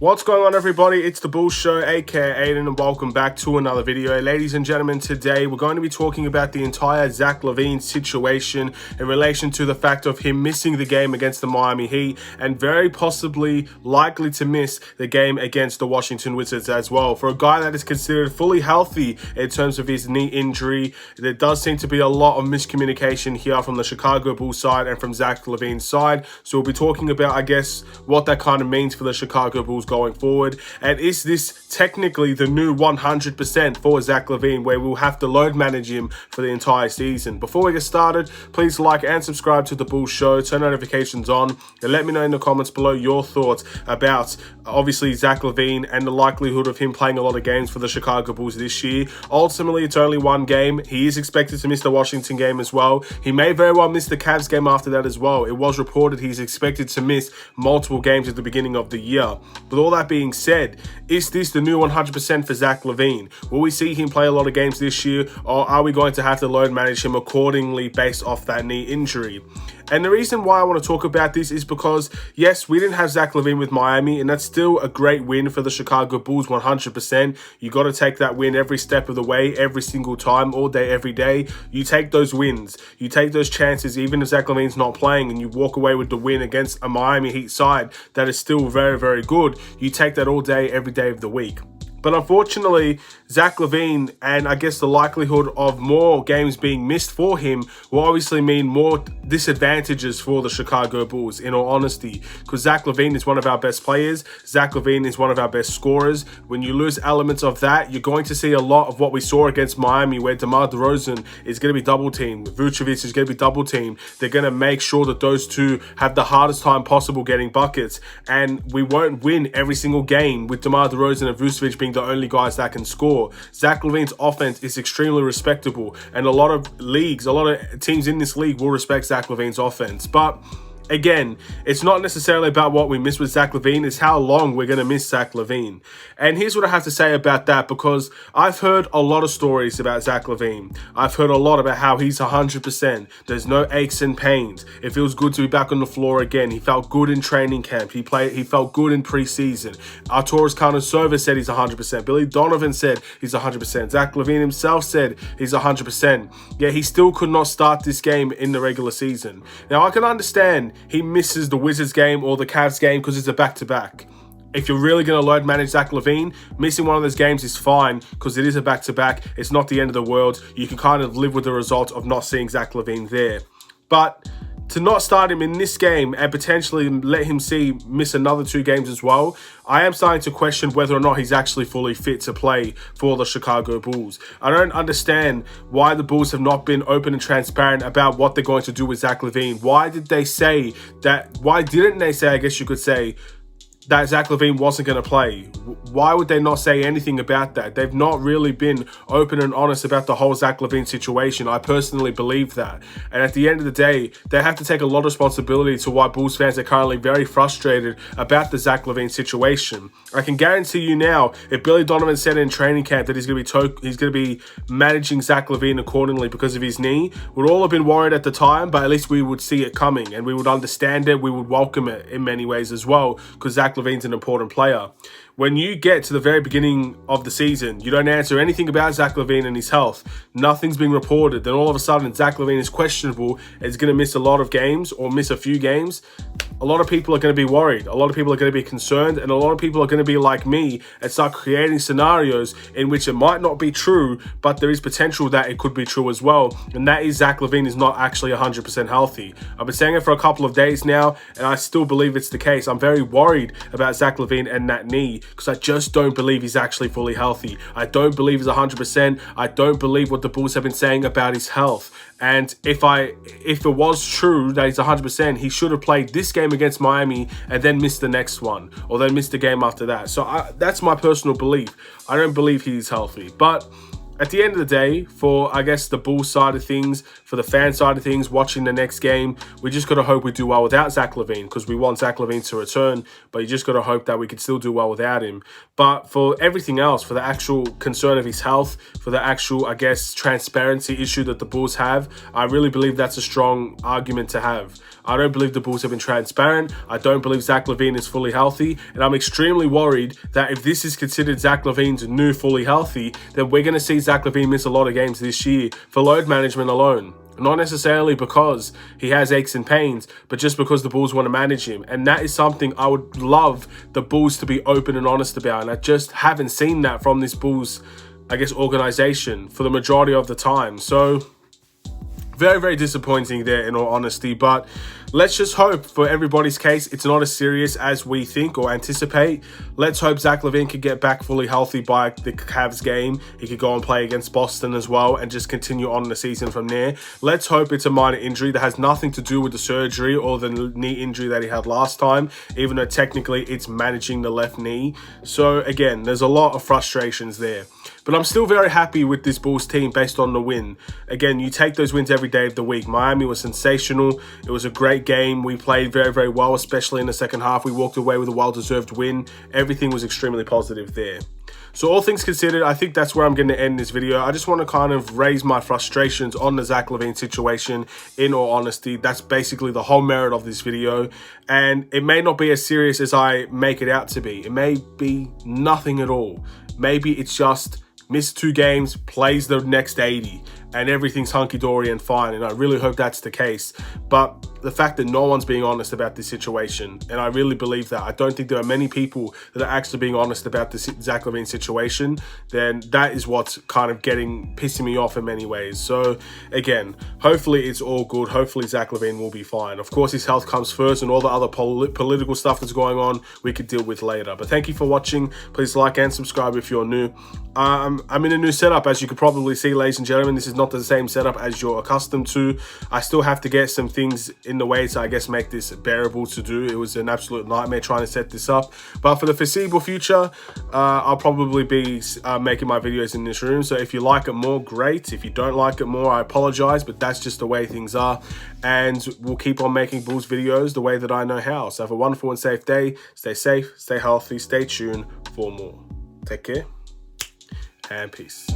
What's going on, everybody? It's the Bulls Show, aka Aidan, and welcome back to another video. Ladies and gentlemen, today we're going to be talking about the entire Zach LaVine situation in relation to the fact of him missing the game against the Miami Heat and very possibly likely to miss the game against the Washington Wizards as well. For a guy that is considered fully healthy in terms of his knee injury, there does seem to be a lot of miscommunication here from the Chicago Bulls side and from Zach LaVine's side. So we'll be talking about, I guess, what that kind of means for the Chicago Bulls going forward, and is this technically the new 100% for Zach LaVine, where we'll have to load manage him for the entire season? Before we get started, please like and subscribe to the Bulls Show, turn notifications on, and let me know in the comments below your thoughts about obviously Zach LaVine and the likelihood of him playing a lot of games for the Chicago Bulls this year. Ultimately, it's only one game. He is expected to miss the Washington game as well. He may very well miss the Cavs game after that as well. It was reported he's expected to miss multiple games at the beginning of the year. But all that being said, is this the new 100% for Zach LaVine? Will we see him play a lot of games this year, or are we going to have to load manage him accordingly based off that knee injury? And the reason why I want to talk about this is because, yes, we didn't have Zach LaVine with Miami, and that's still a great win for the Chicago Bulls, 100%. You got to take that win every step of the way, every single time, all day, every day. You take those wins. You take those chances, even if Zach LaVine's not playing, and you walk away with the win against a Miami Heat side that is still very, very good. You take that all day, every day of the week. But unfortunately, Zach LaVine, and I guess the likelihood of more games being missed for him, will obviously mean more disadvantages for the Chicago Bulls, in all honesty. Because Zach LaVine is one of our best players. Zach LaVine is one of our best scorers. When you lose elements of that, you're going to see a lot of what we saw against Miami, where DeMar DeRozan is going to be double-teamed. Vucevic is going to be double-teamed. They're going to make sure that those two have the hardest time possible getting buckets. And we won't win every single game with DeMar DeRozan and Vucevic being the only guys that can score. Zach LaVine's offense is extremely respectable, and a lot of teams in this league will respect Zach LaVine's offense. But again, it's not necessarily about what we miss with Zach LaVine, it's how long we're going to miss Zach LaVine. And here's what I have to say about that, because I've heard a lot of stories about Zach LaVine. I've heard a lot about how he's 100%. There's no aches and pains. It feels good to be back on the floor again. He felt good in training camp. He felt good in preseason. Arturas Carnosova said he's 100%. Billy Donovan said he's 100%. Zach LaVine himself said he's 100%. Yet he still could not start this game in the regular season. Now, I can understand he misses the Wizards game or the Cavs game because it's a back-to-back. If you're really going to load manage Zach LaVine, missing one of those games is fine because it is a back-to-back. It's not the end of the world. You can kind of live with the result of not seeing Zach LaVine there. But to not start him in this game and potentially let him miss another 2 games as well, I am starting to question whether or not he's actually fully fit to play for the Chicago Bulls. I don't understand why the Bulls have not been open and transparent about what they're going to do with Zach LaVine. Why didn't they say, I guess you could say, that Zach LaVine wasn't going to play? Why would they not say anything about that? They've not really been open and honest about the whole Zach LaVine situation. I personally believe that. And at the end of the day, they have to take a lot of responsibility to why Bulls fans are currently very frustrated about the Zach LaVine situation. I can guarantee you now, if Billy Donovan said in training camp that he's going to be managing Zach LaVine accordingly because of his knee, we'd all have been worried at the time, but at least we would see it coming and we would understand it. We would welcome it in many ways as well, because Zach LaVine's an important player. When you get to the very beginning of the season, you don't answer anything about Zach LaVine and his health. Nothing's being reported. Then all of a sudden, Zach LaVine is questionable and is going to miss a lot of games or miss a few games. A lot of people are going to be worried. A lot of people are going to be concerned, and a lot of people are going to be like me and start creating scenarios in which it might not be true, but there is potential that it could be true as well. And that is Zach LaVine is not actually 100% healthy. I've been saying it for a couple of days now, and I still believe it's the case. I'm very worried about Zach LaVine and that knee, because I just don't believe he's actually fully healthy. I don't believe he's 100%. I don't believe what the Bulls have been saying about his health. And if it was true that he's 100%, he should have played this game against Miami and then missed the next one, or then missed the game after that. So that's my personal belief. I don't believe he's healthy. But at the end of the day, for, I guess, the Bulls side of things, for the fan side of things, watching the next game, we just got to hope we do well without Zach LaVine, because we want Zach LaVine to return, but you just got to hope that we could still do well without him. But for everything else, for the actual concern of his health, for the actual, I guess, transparency issue that the Bulls have, I really believe that's a strong argument to have. I don't believe the Bulls have been transparent. I don't believe Zach LaVine is fully healthy. And I'm extremely worried that if this is considered Zach LaVine's new fully healthy, then we're going to see Zach LaVine miss a lot of games this year for load management alone. Not necessarily because he has aches and pains, but just because the Bulls want to manage him. And that is something I would love the Bulls to be open and honest about. And I just haven't seen that from this Bulls, I guess, organization for the majority of the time. So very, very disappointing there, in all honesty. But let's just hope for everybody's case it's not as serious as we think or anticipate. Let's hope Zach LaVine could get back fully healthy by the Cavs game. He could go and play against Boston as well and just continue on the season from there. Let's hope it's a minor injury that has nothing to do with the surgery or the knee injury that he had last time, even though technically it's managing the left knee. So again, there's a lot of frustrations there. But I'm still very happy with this Bulls team based on the win. Again, you take those wins every day of the week. Miami was sensational. It was a great game. We played very, very well, especially in the second half. We walked away with a well-deserved win. Everything was extremely positive there. So all things considered, I think that's where I'm going to end this video. I just want to kind of raise my frustrations on the Zach LaVine situation, in all honesty. That's basically the whole merit of this video. And it may not be as serious as I make it out to be. It may be nothing at all. Maybe it's just missed 2 games, plays the next 80, and everything's hunky-dory and fine, and I really hope that's the case. But the fact that no one's being honest about this situation, and I really believe that. I don't think there are many people that are actually being honest about this Zach LaVine situation, then that is what's kind of pissing me off in many ways. So again, hopefully it's all good. Hopefully Zach LaVine will be fine. Of course, his health comes first, and all the other political stuff that's going on, we could deal with later. But thank you for watching. Please like and subscribe if you're new. I'm in a new setup, as you could probably see, ladies and gentlemen. This is not the same setup as you're accustomed to. I still have to get some things in the way to, I guess, make this bearable to do. It was an absolute nightmare trying to set this up. But for the foreseeable future, I'll probably be making my videos in this room. So if you like it more, great. If you don't like it more, I apologize, but that's just the way things are. And we'll keep on making Bulls videos the way that I know how. So have a wonderful and safe day. Stay safe, stay healthy, stay tuned for more. Take care and peace.